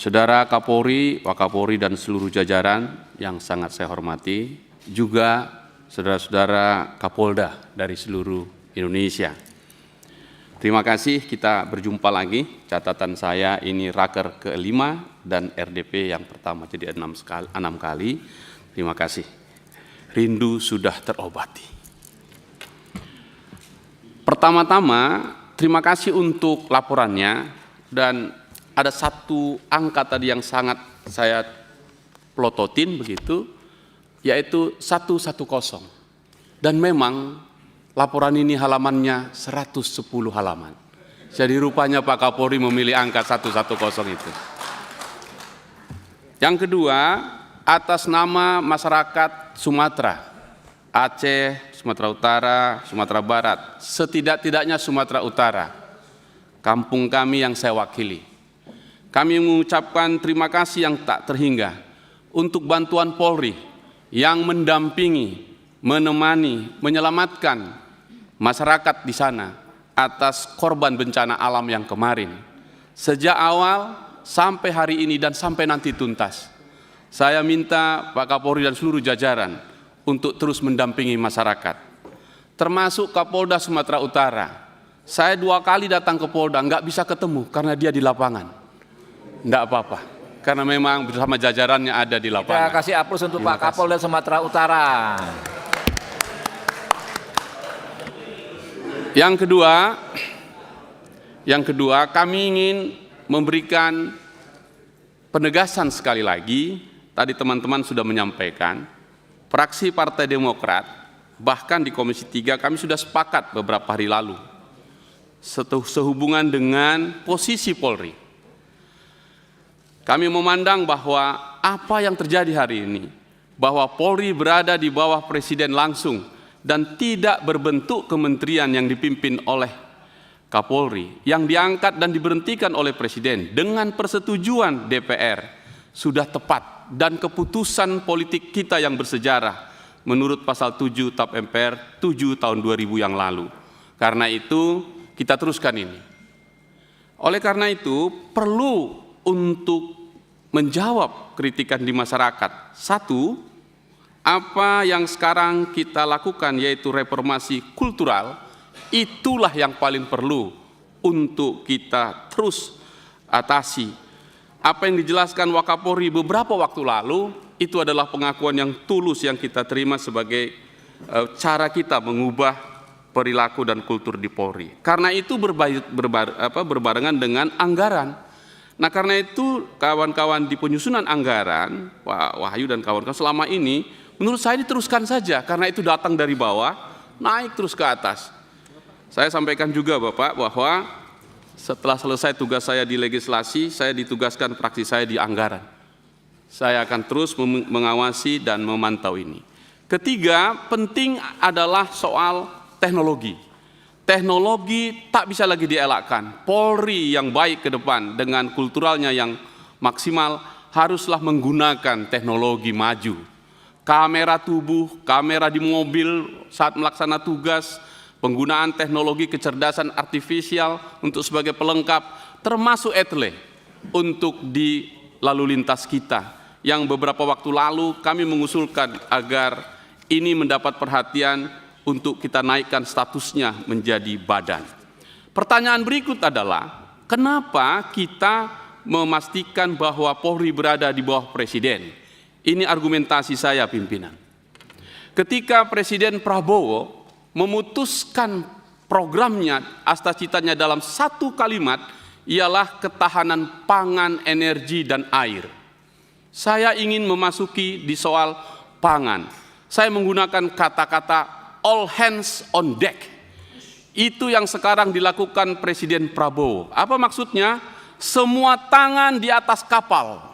Saudara Kapolri, Wakapolri dan seluruh jajaran yang sangat saya hormati, juga saudara-saudara Kapolda dari seluruh Indonesia. Terima kasih, kita berjumpa lagi. Catatan saya ini raker ke-5 dan RDP yang pertama jadi 6 kali. Terima kasih. Rindu sudah terobati. Pertama-tama, terima kasih untuk laporannya, dan ada satu angka tadi yang sangat saya pelototin begitu, yaitu 110. Dan memang laporan ini halamannya 110 halaman. Jadi rupanya Pak Kapolri memilih angka 110 itu. Yang kedua, atas nama masyarakat Sumatera, Aceh, Sumatera Utara, Sumatera Barat, setidak-tidaknya Sumatera Utara, kampung kami yang saya wakili, kami mengucapkan terima kasih yang tak terhingga untuk bantuan Polri yang mendampingi, menemani, menyelamatkan masyarakat di sana atas korban bencana alam yang kemarin. Sejak awal sampai hari ini dan sampai nanti tuntas, saya minta Pak Kapolri dan seluruh jajaran untuk terus mendampingi masyarakat. Termasuk Kapolda Sumatera Utara. Saya 2 kali datang ke Polda, nggak bisa ketemu karena dia di lapangan. Nggak apa-apa, karena memang bersama jajarannya ada di lapangan. Kita kasih aplaus untuk Pak Kapolda Sumatera Utara. Yang kedua, kami ingin memberikan penegasan sekali lagi. Tadi teman-teman sudah menyampaikan, fraksi Partai Demokrat, bahkan di Komisi 3 kami sudah sepakat beberapa hari lalu, sehubungan dengan posisi Polri. Kami memandang bahwa apa yang terjadi hari ini, bahwa Polri berada di bawah Presiden langsung dan tidak berbentuk kementerian yang dipimpin oleh Kapolri, yang diangkat dan diberhentikan oleh Presiden dengan persetujuan DPR, sudah tepat dan keputusan politik kita yang bersejarah menurut pasal 7 TAP MPR 7 tahun 2000 yang lalu. Karena itu kita teruskan ini. Oleh karena itu perlu untuk menjawab kritikan di masyarakat. Satu, apa yang sekarang kita lakukan yaitu reformasi kultural, itulah yang paling perlu untuk kita terus atasi. Apa yang dijelaskan Wakapolri beberapa waktu lalu, itu adalah pengakuan yang tulus yang kita terima sebagai cara kita mengubah perilaku dan kultur di Polri. Karena itu berbarengan dengan anggaran. Nah, karena itu kawan-kawan di penyusunan anggaran, Pak Wahyu dan kawan-kawan, selama ini menurut saya diteruskan saja, karena itu datang dari bawah, naik terus ke atas. Saya sampaikan juga Bapak bahwa setelah selesai tugas saya di legislasi, saya ditugaskan fraksi saya di anggaran. Saya akan terus mengawasi dan memantau ini. Ketiga, penting adalah soal teknologi. Teknologi tak bisa lagi dielakkan. Polri yang baik ke depan dengan kulturalnya yang maksimal haruslah menggunakan teknologi maju. Kamera tubuh, kamera di mobil saat melaksana tugas, penggunaan teknologi kecerdasan artifisial untuk sebagai pelengkap, termasuk etle untuk di lalu lintas kita. Yang beberapa waktu lalu kami mengusulkan agar ini mendapat perhatian untuk kita naikkan statusnya menjadi badan. Pertanyaan berikut adalah, kenapa kita memastikan bahwa Polri berada di bawah Presiden? Ini argumentasi saya pimpinan. Ketika Presiden Prabowo memutuskan programnya, cita-citanya dalam satu kalimat, ialah ketahanan pangan, energi, dan air. Saya ingin memasuki di soal pangan. Saya menggunakan kata-kata all hands on deck. Itu yang sekarang dilakukan Presiden Prabowo. Apa maksudnya? Semua tangan di atas kapal.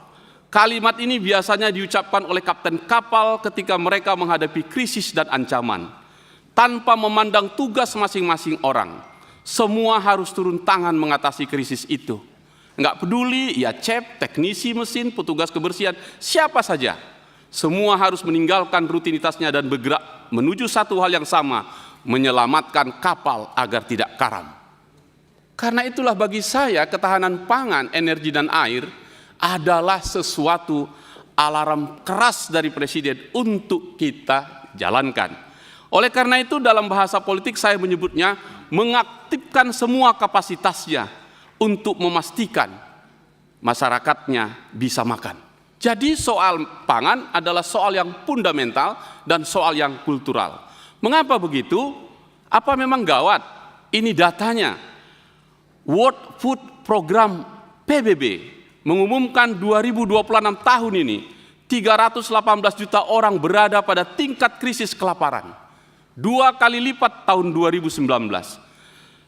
Kalimat ini biasanya diucapkan oleh kapten kapal ketika mereka menghadapi krisis dan ancaman. Tanpa memandang tugas masing-masing orang. Semua harus turun tangan mengatasi krisis itu. Enggak peduli, ya cep, teknisi mesin, petugas kebersihan, siapa saja. Semua harus meninggalkan rutinitasnya dan bergerak menuju satu hal yang sama, menyelamatkan kapal agar tidak karam. Karena itulah bagi saya ketahanan pangan, energi, dan air adalah sesuatu alarm keras dari Presiden untuk kita jalankan. Oleh karena itu dalam bahasa politik saya menyebutnya mengaktifkan semua kapasitasnya untuk memastikan masyarakatnya bisa makan. Jadi soal pangan adalah soal yang fundamental dan soal yang kultural. Mengapa begitu? Apa memang gawat? Ini datanya. World Food Program PBB mengumumkan 2026 tahun ini 318 juta orang berada pada tingkat krisis kelaparan. 2 kali lipat tahun 2019.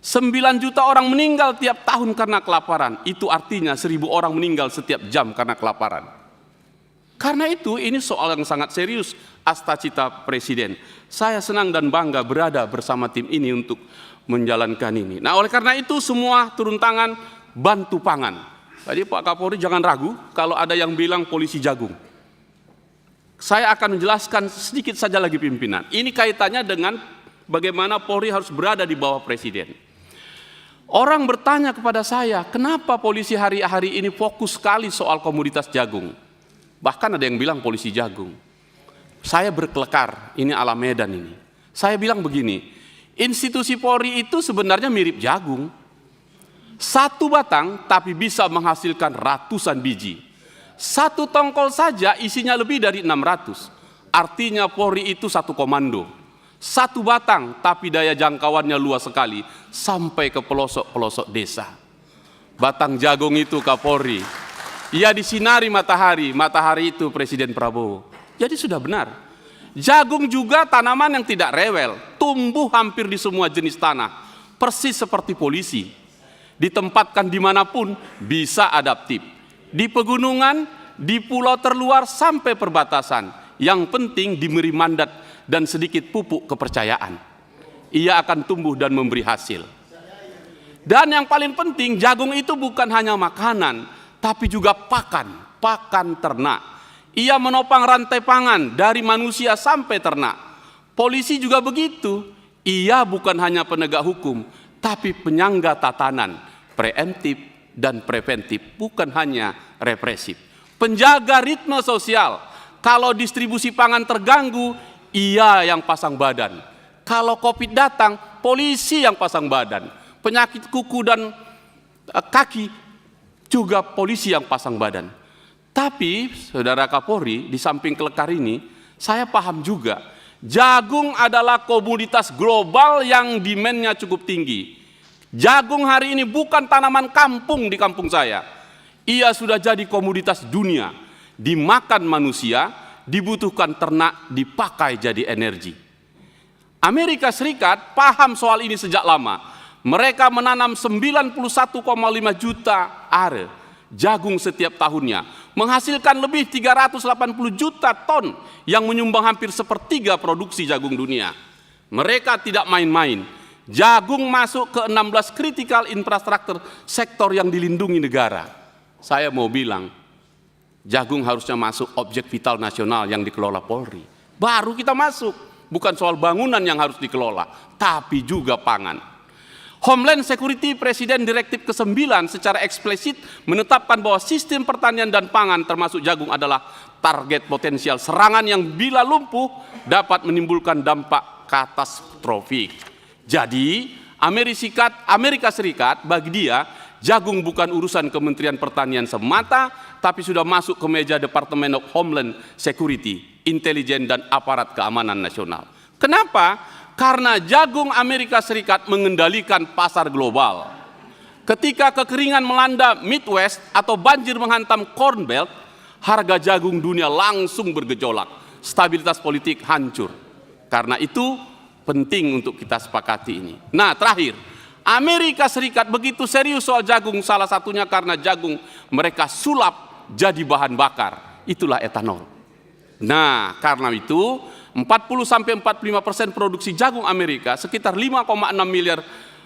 9 juta orang meninggal tiap tahun karena kelaparan. Itu artinya 1.000 orang meninggal setiap jam karena kelaparan. Karena itu ini soal yang sangat serius astacita Presiden. Saya senang dan bangga berada bersama tim ini untuk menjalankan ini. Nah, oleh karena itu semua turun tangan bantu pangan. Tadi Pak Kapolri jangan ragu kalau ada yang bilang polisi jagung. Saya akan menjelaskan sedikit saja lagi pimpinan. Ini kaitannya dengan bagaimana Polri harus berada di bawah Presiden. Orang bertanya kepada saya, kenapa polisi hari-hari ini fokus sekali soal komoditas jagung? Bahkan ada yang bilang polisi jagung. Saya berkelekar, ini ala Medan ini. Saya bilang begini, institusi Polri itu sebenarnya mirip jagung. Satu batang tapi bisa menghasilkan ratusan biji. Satu tongkol saja isinya lebih dari 600. Artinya Polri itu satu komando. Satu batang tapi daya jangkauannya luas sekali sampai ke pelosok-pelosok desa. Batang jagung itu Kapolri. Ia disinari matahari, matahari itu Presiden Prabowo. Jadi sudah benar. Jagung juga tanaman yang tidak rewel, tumbuh hampir di semua jenis tanah, persis seperti polisi. Ditempatkan dimanapun bisa adaptif. Di pegunungan, di pulau terluar sampai perbatasan. Yang penting diberi mandat dan sedikit pupuk kepercayaan. Ia akan tumbuh dan memberi hasil. Dan yang paling penting, jagung itu bukan hanya makanan, tapi juga pakan ternak. Ia menopang rantai pangan dari manusia sampai ternak. Polisi juga begitu. Ia bukan hanya penegak hukum, tapi penyangga tatanan, preemptif dan preventif, bukan hanya represif. Penjaga ritme sosial. Kalau distribusi pangan terganggu, ia yang pasang badan. Kalau COVID datang, polisi yang pasang badan. Penyakit kuku dan kaki, juga polisi yang pasang badan. Tapi, Saudara Kapolri, di samping kelekar ini, saya paham juga, jagung adalah komoditas global yang demand-nya cukup tinggi. Jagung hari ini bukan tanaman kampung di kampung saya. Ia sudah jadi komoditas dunia, dimakan manusia, dibutuhkan ternak, dipakai jadi energi. Amerika Serikat paham soal ini sejak lama. Mereka menanam 91,5 juta are jagung setiap tahunnya, menghasilkan lebih 380 juta ton yang menyumbang hampir sepertiga produksi jagung dunia. Mereka tidak main-main. Jagung masuk ke 16 critical infrastructure sektor yang dilindungi negara. Saya mau bilang, jagung harusnya masuk objek vital nasional yang dikelola Polri. Baru kita masuk. Bukan soal bangunan yang harus dikelola, tapi juga pangan. Homeland Security Presiden Direktif ke-9 secara eksplisit menetapkan bahwa sistem pertanian dan pangan termasuk jagung adalah target potensial serangan yang bila lumpuh dapat menimbulkan dampak katastrofik. Jadi Amerika Serikat bagi dia jagung bukan urusan Kementerian Pertanian semata, tapi sudah masuk ke meja Department of Homeland Security, intelijen dan aparat keamanan nasional. Kenapa? Karena jagung Amerika Serikat mengendalikan pasar global. Ketika kekeringan melanda Midwest atau banjir menghantam Corn Belt, harga jagung dunia langsung bergejolak. Stabilitas politik hancur. Karena itu penting untuk kita sepakati ini. Nah, terakhir, Amerika Serikat begitu serius soal jagung, salah satunya karena jagung mereka sulap jadi bahan bakar. Itulah etanol. Nah, karena itu 40-45% produksi jagung Amerika, sekitar 5,6 miliar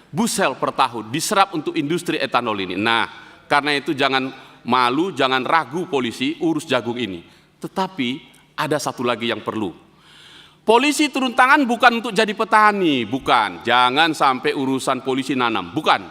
busel per tahun diserap untuk industri etanol ini. Nah, karena itu jangan malu, jangan ragu polisi urus jagung ini. Tetapi ada satu lagi yang perlu. Polisi turun tangan bukan untuk jadi petani, bukan. Jangan sampai urusan polisi nanam, bukan.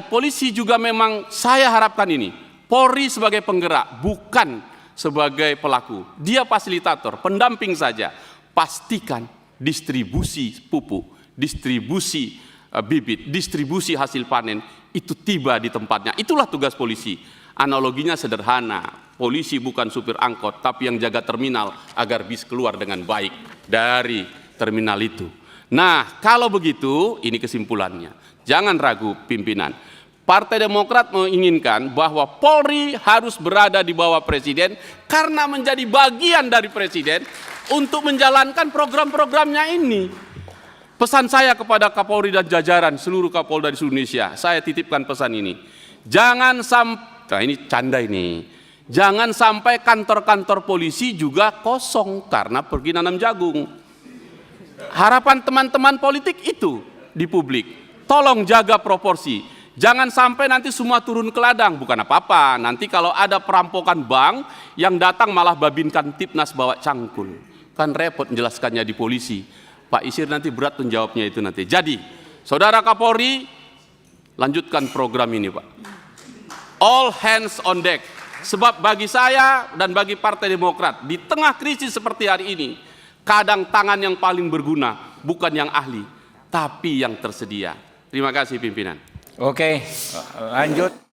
Polisi juga memang saya harapkan ini. Polri sebagai penggerak, bukan sebagai pelaku. Dia fasilitator, pendamping saja. Pastikan distribusi pupuk, distribusi bibit, distribusi hasil panen itu tiba di tempatnya. Itulah tugas polisi. Analoginya sederhana. Polisi bukan supir angkot, tapi yang jaga terminal agar bis keluar dengan baik dari terminal itu. Nah, kalau begitu, ini kesimpulannya. Jangan ragu pimpinan. Partai Demokrat menginginkan bahwa Polri harus berada di bawah Presiden karena menjadi bagian dari Presiden untuk menjalankan program-programnya ini. Pesan saya kepada Kapolri dan jajaran seluruh Kapolda di seluruh Indonesia, saya titipkan pesan ini. Jangan sampai, nah ini canda ini, jangan sampai kantor-kantor polisi juga kosong karena pergi nanam jagung. Harapan teman-teman politik itu di publik. Tolong jaga proporsi. Jangan sampai nanti semua turun ke ladang. Bukan apa-apa. Nanti kalau ada perampokan bank, yang datang malah babinkan Tipnas bawa cangkul. Kan repot menjelaskannya di polisi. Pak Isir nanti berat menjawabnya itu nanti. Jadi, Saudara Kapolri, lanjutkan program ini Pak. All hands on deck. Sebab bagi saya dan bagi Partai Demokrat, di tengah krisis seperti hari ini, kadang tangan yang paling berguna bukan yang ahli, tapi yang tersedia. Terima kasih pimpinan. Oke, lanjut.